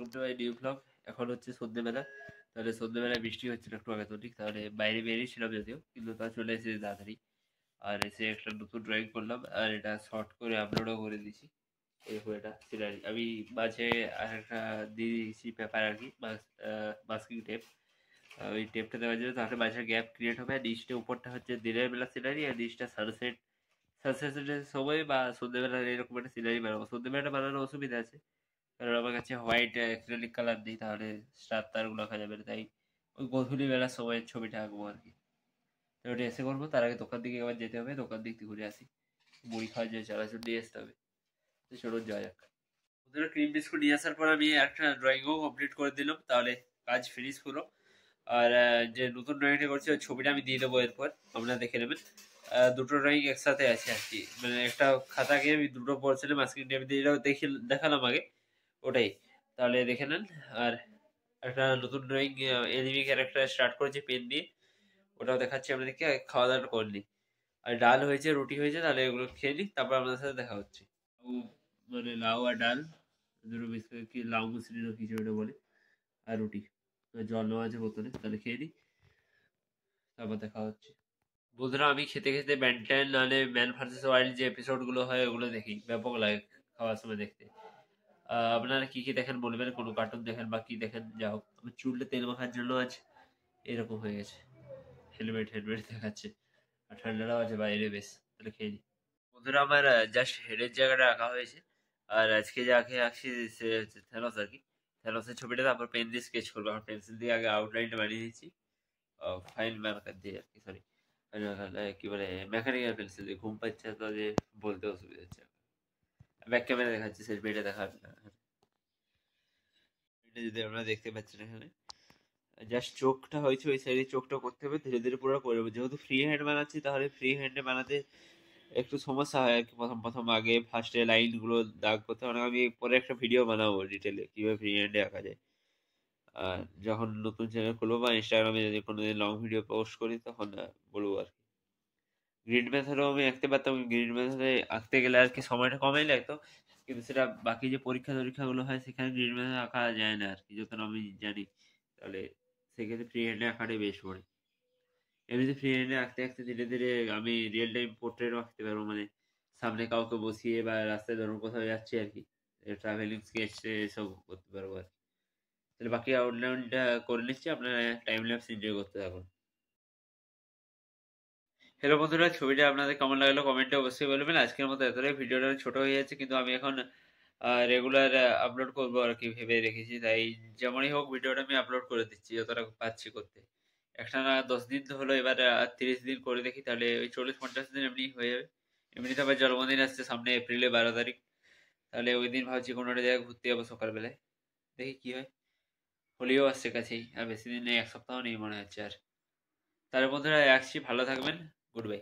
Welcome to my new blog. এখন হচ্ছে সন্ধ্যেবেলা, তাহলে সন্ধ্যেবেলায় বৃষ্টি হচ্ছিল একটু আগে ঠিক, তাহলে বাইরে বেরিয়েছিলাম যদিও, কিন্তু তা চলে এসেছি তাড়াতাড়ি। আর এসে একটা নতুন ড্রয়িং করলাম, আর এটা শর্ট করে আপলোডও করে দিয়েছি। এরকম এটা সিনারি আমি মাঝে আর একটা দিয়ে দিয়েছি পেপার আর কি, মাস্কিং টেপ। ওই টেপটা দেওয়ার জন্য তাহলে মাঝে গ্যাপ ক্রিয়েট হবে। আর নিচটা উপরটা হচ্ছে দিনের বেলা সিনারি, আর নিচটা সানসেটের সময় বা সন্ধ্যেবেলা এরকম একটা সিনারি বানাবো। সন্ধ্যেবেলাটা বানানোর অসুবিধা আছে, কারণ আমার কাছে হোয়াইট অ্যাক্রিলিক কালার নেই, তাহলে স্টার তারগুলো আঁকা যাবে না। তাই ওই গধূলি বেলার সময় ছবিটা আঁকবো আর কি। তো ওটা এসে করবো, তার আগে দোকান দিকে আবার যেতে হবে, দোকান দিক থেকে ঘুরে আসি। মুড়ি খাওয়ার যে চানাচুর নিয়ে আসতে হবে। তো চলুন যাওয়া যাক। ওদের ক্রিম বিস্কুট নিয়ে আসার পর আমি একটা ড্রয়িংও কমপ্লিট করে দিলাম, তাহলে কাজ ফিনিশ হলো। আর যে নতুন ড্রয়িংটা করছি ওই ছবিটা আমি দিয়ে দেবো এরপর, আপনারা দেখে নেবেন। দুটো ড্রয়িং একসাথে আছে আর কি, মানে একটা খাতাকে আমি দুটো পোর্শনে মাস্কিং টেপ দিয়ে দেখালাম আগে, ওটাই তাহলে দেখে নেন। আর একটা নতুন ড্রয়িং এনিমি ক্যারেক্টার স্টার্ট করেছি পেন দিয়ে, ওটাও দেখাচ্ছি আপনাদেরকে। খাওয়া দাওয়াটা করে নিই। আর ডাল হয়েছে, রুটি হয়েছে, তাহলে এগুলো খেয়ে নিই, তারপর আপনাদের সাথে দেখা হচ্ছে। মানে লাউ আর ডাল, দুটো বিস্কুট কি লাউ মুসলির কিছু ওটা বলে, আর রুটি, জল নেওয়া আছে বোতলে, তাহলে খেয়ে নিই, তারপর দেখা হচ্ছে। বন্ধুরা আমি খেতে খেতে ব্যান্টেন নাহলে ম্যান ভার্সেস ওয়াইল্ড যে এপিসোড গুলো হয় ওগুলো দেখি, ব্যাপক লাগে খাওয়ার সময় দেখতে। আপনারা কি কি দেখেন বলবেন, কোনো কার্টুন দেখেন বা কি দেখেন। যা হোক, আমার চুলটা তেল মাখার জন্য আজ এরকম হয়ে গেছে, হেলমেট হেলমেট দেখাচ্ছে। আর ঠান্ডাটাও আছে বাইরে বেশ, তাহলে খেয়ে নিই। বন্ধুরা আমার জাস্ট হেডের জায়গাটা আঁকা হয়েছে। আর আজকে যাকে আঁকছি সে হচ্ছে থ্যানোস আর কি। থ্যানোসের ছবিটা তারপর পেন দিয়ে স্কেচ করবো, আমার পেন্সিল দিয়ে আগে আউটলাইনটা বানিয়ে দিচ্ছি। ফাইন মার্কার দিয়ে আর কি, সরি কি বলে মেকানিক্যাল পেন্সিল দিয়ে। ঘুম পাচ্ছে তো যে বলতে অসুবিধা হচ্ছে। ব্যাক ক্যামেরা দেখাচ্ছি, সেলফি এটা দেখা যদি আপনারা দেখতে পাচ্ছেন এখানে। জাস্ট চোখটা হয়েছে, ওই সাইডে চোখটা করতে হবে, ধীরে ধীরে পুরো করে দেবো। যেহেতু ফ্রি হ্যান্ড বানাচ্ছি, তাহলে ফ্রি হ্যান্ডে বানাতে একটু সমস্যা হয় আর কি। প্রথম প্রথম আগে ফার্স্টে লাইনগুলো দাগ করতে হয়। আমি পরে একটা ভিডিও বানাবো ডিটেলে কিভাবে ফ্রি হ্যান্ডে আঁকা যায়। আর যখন নতুন চ্যানেল খুলবো বা ইনস্টাগ্রামে যদি কোনোদিন লং ভিডিও পোস্ট করি, তখন বলবো আর কি। গ্রিড মেথডেও আমি আঁকতে পারতাম, গ্রিড মেথডে আঁকতে গেলে আর কি সময়টা কমই লাগতো, কিন্তু সেটা বাকি যে পরীক্ষা টরীক্ষাগুলো হয় সেখানে গ্রিড মেথডে আঁকা যায় না আর কি, যতটা আমি জানি। তাহলে সেক্ষেত্রে ফ্রি হ্যান্ডে আঁকাটাই বেশ পড়ে। এমনিতে ফ্রি হ্যান্ডে আঁকতে আঁকতে ধীরে ধীরে আমি রিয়েল টাইম পোর্ট্রেটও আঁকতে পারবো, মানে সামনে কাউকে বসিয়ে বা রাস্তায় ধরুন কোথাও যাচ্ছি আর কি, ট্রাভেলিং স্কেচ এসব করতে পারবো আর কি। তাহলে বাকি আউটলাইনটা করে নিচ্ছি, আপনারা টাইম ল্যাপস এনজয় করতে থাকুন। হ্যালো বন্ধুরা, ছবিটা আপনাদের কেমন লাগলো কমেন্টে অবশ্যই বলবেন। আজকের মতো এতটাই, ভিডিওটা ছোট হয়ে যাচ্ছে, কিন্তু আমি এখন রেগুলার আপলোড করবো আর কি ভেবে রেখেছি। তাই যেমনই হোক ভিডিওটা আমি আপলোড করে দিচ্ছি যতটা পাচ্ছি করতে। একটানা 10 দিন তো হলো, এবার 30 দিন করে দেখি, তাহলে ওই 40-50 দিন এমনি হয়ে যাবে। এমনিতে আবার জন্মদিন আসছে সামনে, এপ্রিলে 12 তারিখ। তাহলে ওই দিন ভাবছি কোনো একটা জায়গায় ঘুরতে যাবো সকালবেলায়, দেখি কি হয়। হোলিও আসছে কাছেই, আর বেশি দিন নেই, এক সপ্তাহ নেই মনে হচ্ছে আর। তাহলে বন্ধুরা রাখছি, ভালো থাকবেন, গুড বাই।